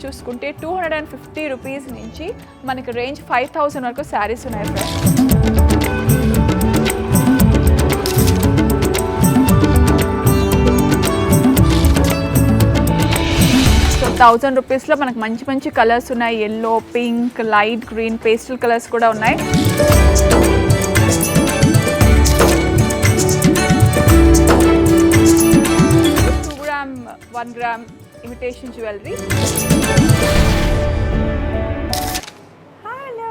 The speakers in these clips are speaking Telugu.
చూసుకుంటే 250 రూపీస్ నుంచి మనకి రేంజ్ 5000 వరకు శారీస్ ఉన్నాయి ఫ్రెండ్స్. సో 1000 రూపీస్లో మనకు మంచి మంచి కలర్స్ ఉన్నాయి. Yellow, pink, light green, pastel colours కూడా ఉన్నాయి. 1 gram imitation jewellery. Hello,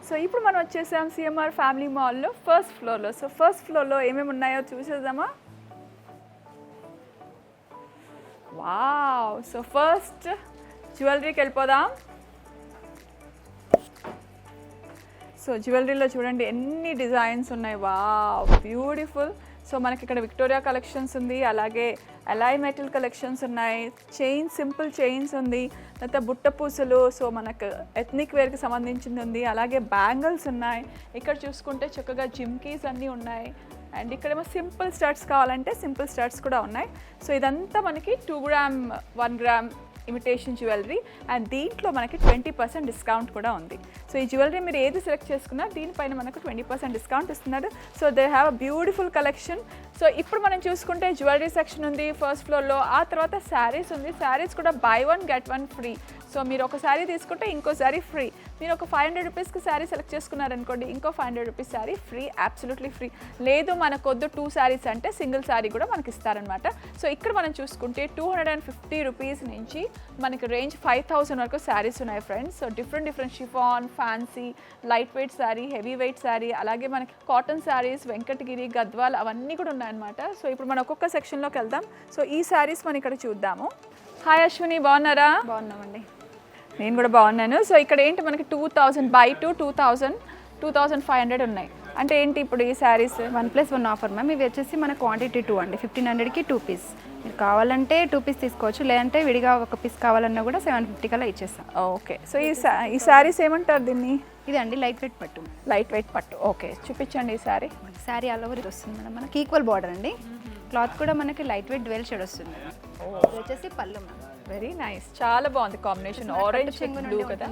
so ఇప్పుడు మనం వచ్చేసాం సిఎంఆర్ ఫ్యామిలీ మాల్లో ఫస్ట్ ఫ్లోర్లో. సో ఫస్ట్ ఫ్లోర్లో ఏమేమి ఉన్నాయో చూసేద్దామా? వావ్, సో ఫస్ట్ జ్యువెలరీకి వెళ్ళిపోదాం. సో జ్యువెలరీలో చూడండి ఎన్ని డిజైన్స్ ఉన్నాయి. Wow, beautiful. సో మనకి ఇక్కడ విక్టోరియా కలెక్షన్స్ ఉంది, అలాగే అలాయ్ మెటల్ కలెక్షన్స్ ఉన్నాయి, చైన్స్, సింపుల్ చైన్స్ ఉంది, తర్వాత బుట్ట పూసలు, సో మనకు ఎథ్నిక్ వేర్కి సంబంధించింది ఉంది, అలాగే బ్యాంగిల్స్ ఉన్నాయి. ఇక్కడ చూసుకుంటే చక్కగా జిమ్కీస్ అన్నీ ఉన్నాయి. అండ్ ఇక్కడేమో సింపుల్ స్టడ్స్ కావాలంటే సింపుల్ స్టడ్స్ కూడా ఉన్నాయి. సో ఇదంతా మనకి 2 gram 1 gram imitation jewellery. And దీంట్లో మనకి 20% డిస్కౌంట్ కూడా ఉంది. సో ఈ జ్యువెలరీ మీరు ఏది సెలెక్ట్ చేసుకున్నా దీనిపైన మనకు 20% డిస్కౌంట్ ఇస్తున్నారు. So they have a beautiful collection. So ఇప్పుడు మనం చూసుకుంటే జ్యువెలరీ సెక్షన్ ఉంది ఫస్ట్ ఫ్లోర్లో. ఆ తర్వాత శారీస్ ఉంది. శారీస్ కూడా buy 1 get 1 ఫ్రీ. సో మీరు ఒక శారీ తీసుకుంటే ఇంకో శారీ ఫ్రీ. మీరు ఒక 500 రూపీస్కి శారీ సెలెక్ట్ చేసుకున్నారనుకోండి, ఇంకో 500 rupees sari free, absolutely free. లేదు మనకొద్దు 2 శారీస్ అంటే సింగిల్ శారీ కూడా మనకి ఇస్తారనమాట. సో ఇక్కడ మనం చూసుకుంటే 250 రూపీస్ నుంచి మనకి రేంజ్ 5000 వరకు శారీస్ ఉన్నాయి friends. So different chiffon, fancy, light weight sari, heavy weight sari, అలాగే మనకి కాటన్ శారీస్, వెంకటగిరి, గద్వాల్ అవన్నీ కూడా ఉన్నాయన్నమాట. సో ఇప్పుడు మనం ఒక్కొక్క సెక్షన్లోకి వెళ్దాం. సో ఈ శారీస్ మనం ఇక్కడ చూద్దాము. హాయ్ అశ్విని, బాగున్నారా? బాగున్నామండి, నేను కూడా బాగున్నాను. సో ఇక్కడ ఏంటి మనకి 2000 buy 2 2500 ఉన్నాయి. అంటే ఏంటి ఇప్పుడు ఈ శారీస్? 1+1 offer ma'am. ఇవి వచ్చేసి మన క్వాంటిటీ 2 అండి. 1500కి 2 పీస్. మీరు కావాలంటే 2 పీస్ తీసుకోవచ్చు, లేదంటే విడిగా ఒక పీస్ కావాలన్నా కూడా 750 కల్లా ఇచ్చేస్తాం. ఓకే. సో ఈ శారీస్ ఏమంటారు దీన్ని? ఇది అండి లైట్ వెయిట్ పట్టు. లైట్ వెయిట్ పట్టు. ఓకే, చూపించండి ఈ శారీ. శారీ ఆల్ ఓవర్ ఇది వస్తుంది మేడం. మనకి ఈక్వల్ బార్డర్ అండి. క్లాత్ కూడా మనకి లైట్ వెయిట్ డ్వెల్ షేడ్ వస్తుంది. ఇది వచ్చేసి పళ్ళు మ్యామ్. వెరీ నైస్, చాలా బాగుంది కాంబినేషన్, ఆరెంజ్ బ్లూ కదా.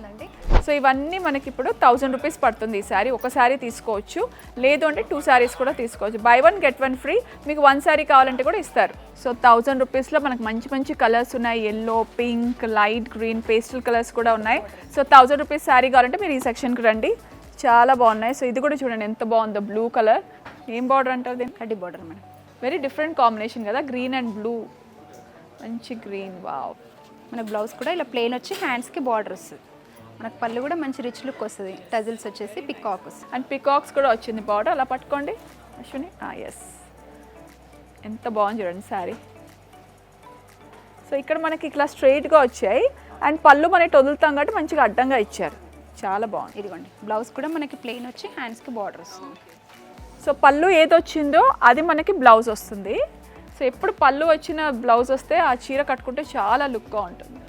సో ఇవన్నీ మనకి ఇప్పుడు 1000 రూపీస్ పడుతుంది ఈ శారీ. ఒక శారీ తీసుకోవచ్చు, లేదు అంటే 2 శారీస్ కూడా తీసుకోవచ్చు. buy 1 get 1 free. మీకు 1 శారీ కావాలంటే కూడా ఇస్తారు. సో 1000 రూపీస్లో మనకు మంచి మంచి కలర్స్ ఉన్నాయి. Yellow, pink, light green, pastel colours కూడా ఉన్నాయి. సో 1000 రూపీస్ శారీ కావాలంటే మీరు ఈ సెక్షన్కి రండి, చాలా బాగున్నాయి. సో ఇది కూడా చూడండి ఎంత బాగుందో, బ్లూ కలర్. ఏం బార్డర్ అంటారు దీన్ని? కడ్డీ border madam. Very different combination కదా, గ్రీన్ అండ్ బ్లూ, మంచి గ్రీన్. వావ్. మనకు బ్లౌజ్ కూడా ఇలా ప్లెయిన్ వచ్చి హ్యాండ్స్కి బార్డర్ వస్తుంది. మనకు పళ్ళు కూడా మంచి రిచ్ లుక్ వస్తుంది. టజిల్స్ వచ్చేసి పికాక్ వస్తుంది. అండ్ పికాక్స్ కూడా వచ్చింది బార్డర్. అలా పట్టుకోండి అశ్విని. ఎస్, ఎంత బాగుంది చూడండి శారీ. సో ఇక్కడ మనకి ఇట్లా స్ట్రైట్గా వచ్చాయి. అండ్ పళ్ళు మనకి వదులుతాం కాబట్టి మంచిగా అడ్డంగా ఇచ్చారు, చాలా బాగుంది. ఇదిగోండి బ్లౌజ్ కూడా మనకి ప్లెయిన్ వచ్చి హ్యాండ్స్కి బార్డర్ వస్తుంది. సో పళ్ళు ఏది వచ్చిందో అది మనకి బ్లౌజ్ వస్తుంది. సో ఎప్పుడు పళ్ళు వచ్చిన బ్లౌజ్ వస్తే ఆ చీర కట్టుకుంటే చాలా లుక్గా ఉంటుంది.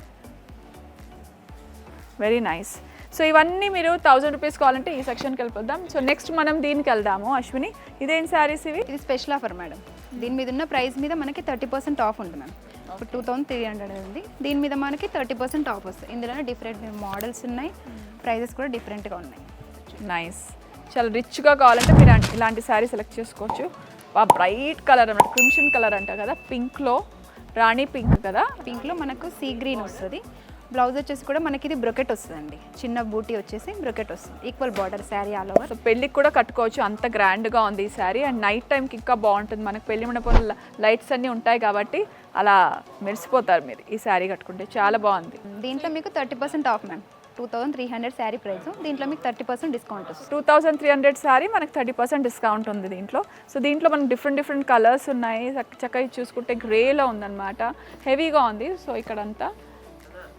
Very nice. సో ఇవన్నీ మీరు 1000 రూపీస్ కావాలంటే ఈ సెక్షన్కి వెళ్ళిపోద్దాం. సో నెక్స్ట్ మనం దీనికి వెళ్దాము. అశ్విని, ఇదేం శారీస్ ఇవి? ఇది స్పెషల్ ఆఫర్ మేడం. దీని మీద ఉన్న ప్రైస్ మీద మనకి 30% ఆఫ్ ఉంటుంది మ్యామ్. ఇప్పుడు 2300 ఉంది. దీని మీద మనకి 30% ఆఫ్ వస్తుంది. ఇందులోనే డిఫరెంట్ మోడల్స్ ఉన్నాయి, ప్రైజెస్ కూడా డిఫరెంట్గా ఉన్నాయి. నైస్, చాలా రిచ్గా కావాలంటే మీరు ఇలాంటి శారీ సెలెక్ట్ చేసుకోవచ్చు. బ్రైట్ కలర్ అన్నమాట, క్రిమ్షన్ కలర్ అంట కదా, పింక్లో రాణి పింక్ కదా. పింక్లో మనకు సీ గ్రీన్ వస్తుంది. బ్లౌజ్ వచ్చేసి కూడా మనకి ఇది బ్రొకెట్ వస్తుందండి. చిన్న బూటీ వచ్చేసి బ్రొకెట్ వస్తుంది. Equal border sari all over. So పెళ్ళికి కూడా కట్టుకోవచ్చు, అంత గ్రాండ్గా ఉంది ఈ శారీ. అండ్ నైట్ టైంకి ఇంకా బాగుంటుంది. మనకు పెళ్లి మండపంలో లైట్స్ అన్నీ ఉంటాయి కాబట్టి అలా మెరిసిపోతారు మీరు ఈ శారీ కట్టుకుంటే, చాలా బాగుంది. దీంట్లో మీకు 30% ఆఫ్ మ్యామ్. 2300 శారీ ప్రైస్. దీంట్లో మీకు 30% డిస్కౌంట్ వస్తుంది. 2300 శారీ మనకు 30% డిస్కౌంట్ ఉంది దీంట్లో. సో దీంట్లో మనకు డిఫరెంట్ కలర్స్ ఉన్నాయి. చక్కగా చూసుకుంటే గ్రేలో ఉందన్నమాట, హెవీగా ఉంది. సో ఇక్కడంతా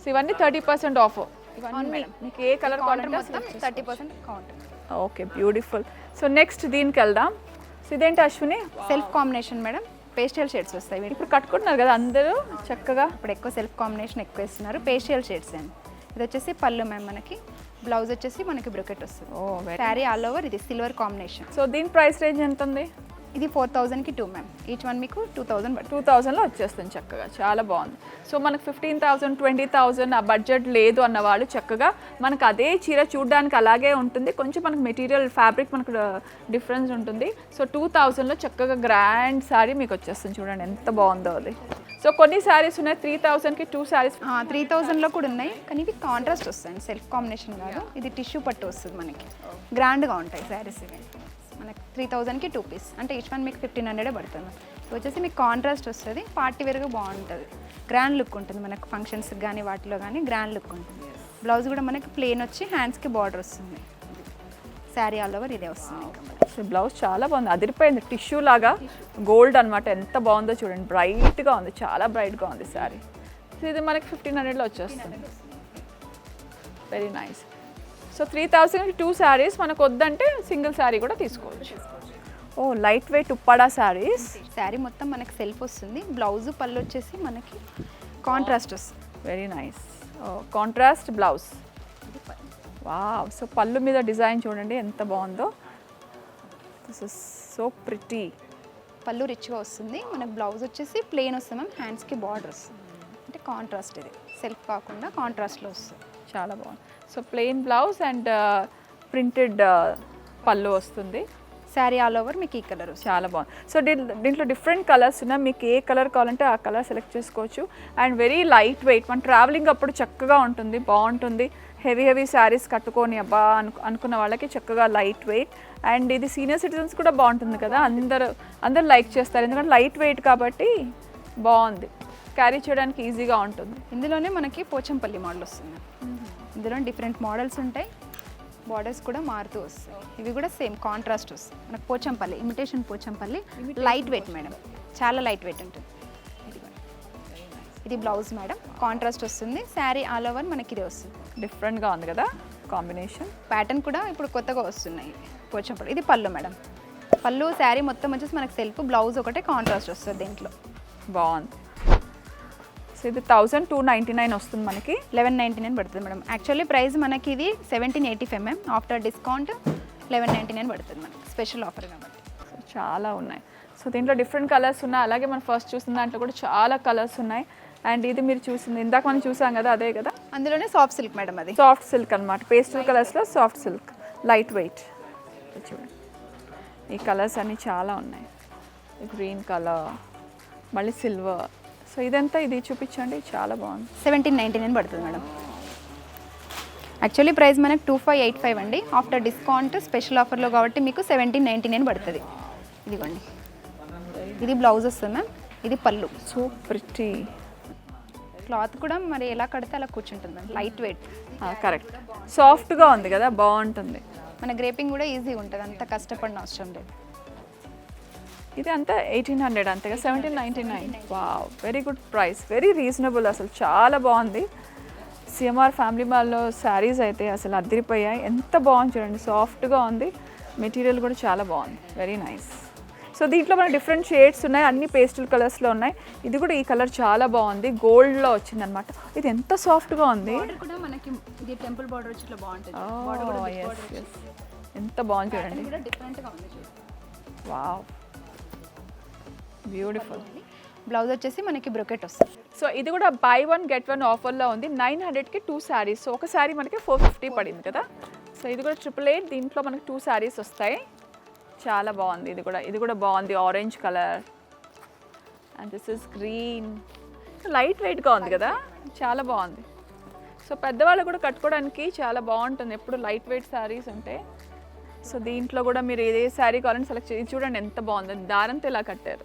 సో ఇవన్నీ 30% ఆఫ్. ఇవన్నీ మీకు ఏ కలర్ కావాలంటే 30% count. Okay, beautiful. So next దీనికి వెళ్దాం. సో ఇదేంటి Ashwini? Self combination madam. Pastel shades వస్తాయి. ఇప్పుడు కట్టుకుంటున్నారు కదా అందరూ చక్కగా. ఇప్పుడు ఎక్కువ సెల్ఫ్ కాంబినేషన్ ఎక్కువ ఇస్తున్నారు. పేస్టల్ షేడ్స్ అండి. ఇది వచ్చేసి పళ్ళు మ్యామ్. మనకి బ్లౌజ్ వచ్చేసి మనకి బ్రొకెట్ వస్తుంది. శారీ ఆల్ ఓవర్ ఇది సిల్వర్ కాంబినేషన్. సో దీని ప్రైస్ రేంజ్ ఎంత ఉంది? ఇది 4000కి 2 మ్యామ్. ఈచ్ వన్ మీకు 2000 పడుతుంది. 2000లో వచ్చేస్తుంది చక్కగా, చాలా బాగుంది. సో మనకు 15,000 20,000 ఆ బడ్జెట్ లేదు అన్న వాళ్ళు చక్కగా మనకు అదే చీర చూడడానికి అలాగే ఉంటుంది, కొంచెం మనకు మెటీరియల్ ఫ్యాబ్రిక్ మనకు డిఫరెన్స్ ఉంటుంది. సో 2000లో చక్కగా గ్రాండ్ శారీ మీకు వచ్చేస్తుంది. చూడండి ఎంత బాగుందో అది. సో కొన్ని శారీస్ ఉన్నాయి 3000కి 2 శారీస్. 3000లో కూడా ఉన్నాయి, కానీ ఇవి కాంట్రాస్ట్ వస్తాయి, సెల్ఫ్ కాంబినేషన్ కాదు. ఇది టిష్యూ పట్టు వస్తుంది మనకి, గ్రాండ్గా ఉంటాయి శారీస్ ఇవి. మనకి 3000కి 2 పీస్ అంటే ఈచ్ వన్ మీకు 1500 పడుతుంది. సో వచ్చేసి మీకు కాంట్రాస్ట్ వస్తుంది, పార్టీ వేర్గా బాగుంటుంది, గ్రాండ్ లుక్ ఉంటుంది మనకు ఫంక్షన్స్కి కానీ వాటిలో కానీ గ్రాండ్ లుక్ ఉంటుంది. బ్లౌజ్ కూడా మనకి ప్లెయిన్ వచ్చి హ్యాండ్స్కి బార్డర్ వస్తుంది. శారీ ఆల్ ఓవర్ ఇదే వస్తుంది. సో బ్లౌజ్ చాలా బాగుంది, అదిరిపోయింది, టిష్యూ లాగా గోల్డ్ అనమాట. ఎంత బాగుందో చూడండి, బ్రైట్గా ఉంది, చాలా బ్రైట్గా ఉంది శారీ. సో ఇది మనకి 1500లో వచ్చేస్తుంది. Very nice. సో 3000కి 2 శారీస్, మనకు వద్దంటే సింగిల్ శారీ కూడా తీసుకోవచ్చు. ఓ లైట్ వెయిట్ ఉప్పాడా శారీస్. శారీ మొత్తం మనకి సెల్ఫ్ వస్తుంది, బ్లౌజ్ పళ్ళు వచ్చేసి మనకి కాంట్రాస్ట్ వస్తుంది. Very nice. Contrast blouse. Wow. So పళ్ళు మీద డిజైన్ చూడండి ఎంత బాగుందో. This is so pretty. పళ్ళు రిచ్గా వస్తుంది, మనకు బ్లౌజ్ వచ్చేసి ప్లెయిన్ వస్తుంది మ్యామ్, హ్యాండ్స్కి బార్డర్ వస్తుంది. అంటే కాంట్రాస్ట్, ఇది సెల్ఫ్ కాకుండా కాంట్రాస్ట్లో వస్తుంది. చాలా బాగుంది. So plain blouse and printed పళ్ళు వస్తుంది. శారీ ఆల్ ఓవర్ మీకు ఈ కలర్ వస్తుంది. చాలా బాగుంది. సో దీంట్లో డిఫరెంట్ కలర్స్ ఉన్నాయి, మీకు ఏ కలర్ కావాలంటే ఆ కలర్ సెలెక్ట్ చేసుకోవచ్చు. అండ్ వెరీ లైట్ వెయిట్, మన ట్రావెలింగ్ అప్పుడు చక్కగా ఉంటుంది, బాగుంటుంది. హెవీ శారీస్ కట్టుకొని అబ్బా అనుకున్న వాళ్ళకి చక్కగా లైట్ వెయిట్. అండ్ ఇది సీనియర్ సిటిజన్స్ కూడా బాగుంటుంది కదా, అందరు లైక్ చేస్తారు, ఎందుకంటే లైట్ వెయిట్ కాబట్టి బాగుంది, క్యారీ చేయడానికి ఈజీగా ఉంటుంది. ఇందులోనే మనకి పోచంపల్లి మోడల్ వస్తుంది. ఇందులో డిఫరెంట్ మోడల్స్ ఉంటాయి, బార్డర్స్ కూడా మారుతూ వస్తాయి. ఇవి కూడా సేమ్ కాంట్రాస్ట్ వస్తాయి మనకు. Pochampally, imitation Pochampally, light weight madam, చాలా లైట్ వెయిట్ ఉంటుంది. ఇది బ్లౌజ్ మేడం, కాంట్రాస్ట్ వస్తుంది. శారీ ఆల్ ఓవర్ మనకి ఇదే వస్తుంది. డిఫరెంట్గా ఉంది కదా కాంబినేషన్. ప్యాటర్న్ కూడా ఇప్పుడు కొత్తగా వస్తున్నాయి పోచంపల్లి. ఇది పళ్ళు మేడం, పళ్ళు శారీ మొత్తం వచ్చేసి మనకి సెల్ఫ్, బ్లౌజ్ ఒకటే కాంట్రాస్ట్ వస్తుంది దీంట్లో. బాగుంది. సో ఇది 1299 వస్తుంది మనకి. 1199 పడుతుంది మేడం. యాక్చువల్లీ ప్రైస్ మనకి ఇది 1785 మ్యామ్, ఆఫ్టర్ డిస్కౌంట్ 1199 పడుతుంది మనకి, స్పెషల్ ఆఫర్ కాబట్టి. సో చాలా ఉన్నాయి. సో దీంట్లో డిఫరెంట్ కలర్స్ ఉన్నాయి, అలాగే మనం ఫస్ట్ చూసిన దాంట్లో కూడా చాలా కలర్స్ ఉన్నాయి. అండ్ ఇది మీరు చూసింది ఇందాక మనం చూసాం కదా, అదే కదా. అందులోనే సాఫ్ట్ సిల్క్ మేడం, అది సాఫ్ట్ సిల్క్ అనమాట, పేస్టల్ కలర్స్లో సాఫ్ట్ సిల్క్, లైట్ వెయిట్. చూడండి ఈ కలర్స్ అన్నీ చాలా ఉన్నాయి. గ్రీన్ కలర్, మళ్ళీ సిల్వర్. సో ఇదంతా ఇది చూపించండి, చాలా బాగుంది. 1799 పడుతుంది మేడం. యాక్చువల్లీ ప్రైస్ మనకి 2585 అండి, ఆఫ్టర్ డిస్కౌంట్ స్పెషల్ ఆఫర్లో కాబట్టి మీకు 1799 పడుతుంది. ఇదిగోండి, ఇది బ్లౌజ్ వస్తుంది మ్యామ్, ఇది పళ్ళు. So pretty. క్లాత్ కూడా మరి ఎలా కడితే అలా కూర్చుంటుంది మ్యామ్, లైట్ వెయిట్. కరెక్ట్, సాఫ్ట్గా ఉంది కదా, బాగుంటుంది. మన గ్రేపింగ్ కూడా ఈజీగా ఉంటుంది, అంత కష్టపడిన అవసరం లేదు. ఇది అంతా 1800 అంతేగా, 1799. Wow, very good price, very reasonable, అసలు చాలా బాగుంది. సిఎంఆర్ ఫ్యామిలీ మాల్లో శారీస్ అయితే అసలు అదిరిపోయాయి, ఎంత బాగుంది చూడండి, సాఫ్ట్గా ఉంది, మెటీరియల్ కూడా చాలా బాగుంది, వెరీ నైస్. సో దీంట్లో మనకి డిఫరెంట్ షేడ్స్ ఉన్నాయి, అన్ని పేస్టల్ కలర్స్లో ఉన్నాయి. ఇది కూడా ఈ కలర్ చాలా బాగుంది, గోల్డ్లో వచ్చింది అనమాట. ఇది ఎంత సాఫ్ట్గా ఉంది, కూడా మనకి ఇది టెంపుల్ బార్డర్ వచ్చి ఇట్లా బాగుంటుంది. ఎంత బాగుంది చూడండి, డిఫరెంట్గా ఉంది. Wow, beautiful. బ్లౌజ్ వచ్చేసి మనకి బ్రొకెట్ వస్తుంది. సో ఇది కూడా బై 1 get 1 ఆఫర్లో ఉంది. 900కి 2 శారీస్. సో ఒక శారీ మనకి 450 పడింది కదా. సో ఇది కూడా 888, దీంట్లో మనకి 2 శారీస్ వస్తాయి. చాలా బాగుంది, ఇది కూడా బాగుంది, orange colour. And this is green, light వెయిట్గా ఉంది కదా, చాలా బాగుంది. సో పెద్దవాళ్ళు కూడా కట్టుకోవడానికి చాలా బాగుంటుంది, ఎప్పుడు లైట్ వెయిట్ శారీస్ ఉంటే. సో దీంట్లో కూడా మీరు ఏ శారీ కావాలని సెలెక్ట్ చేసి చూడండి, ఎంత బాగుంది, దారంతో ఇలా కట్టారు.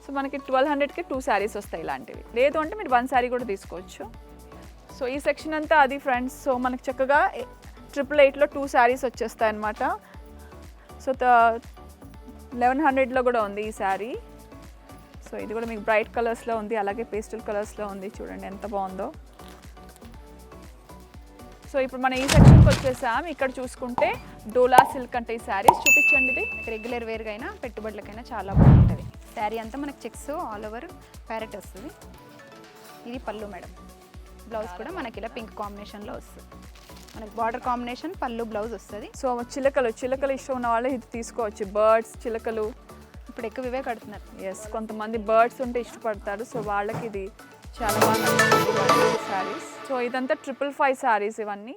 సో మనకి 1200కి 2 శారీస్ వస్తాయి ఇలాంటివి. లేదు అంటే మీరు 1 శారీ కూడా తీసుకోవచ్చు. సో ఈ సెక్షన్ అంతా అది ఫ్రెండ్స్. సో మనకి చక్కగా 888లో 2 శారీస్ వచ్చేస్తాయి అన్నమాట. సో 1100లో కూడా ఉంది ఈ శారీ. సో ఇది కూడా మీకు బ్రైట్ కలర్స్లో ఉంది, అలాగే పేస్టల్ కలర్స్లో ఉంది, చూడండి ఎంత బాగుందో. సో ఇప్పుడు మనం ఈ సెక్షన్కి వచ్చేసాం. ఇక్కడ చూసుకుంటే డోలా సిల్క్ అంటే ఈ శారీస్ చూపించండి. ఇది రెగ్యులర్ వేర్గా అయినా పెట్టుబడులకైనా చాలా బాగుంటుంది. శారీ అంతా మనకి చెక్స్ ఆల్ ఓవర్ ప్యారెట్ వస్తుంది. ఇది పళ్ళు మేడం, బ్లౌజ్ కూడా మనకి ఇలా పింక్ కాంబినేషన్లో వస్తుంది. మనకి బార్డర్ కాంబినేషన్ పళ్ళు బ్లౌజ్ వస్తుంది. సో చిలకలు ఇష్టం ఉన్న వాళ్ళు ఇది తీసుకోవచ్చు. బర్డ్స్, చిలకలు ఇప్పుడు ఎక్కువ ఇవే కడుతున్నారు. ఎస్, కొంతమంది బర్డ్స్ ఉంటే ఇష్టపడతారు. సో వాళ్ళకి ఇది చాలా బాగా నచ్చుతుంది శారీస్. సో ఇదంతా 555 శారీస్ ఇవన్నీ.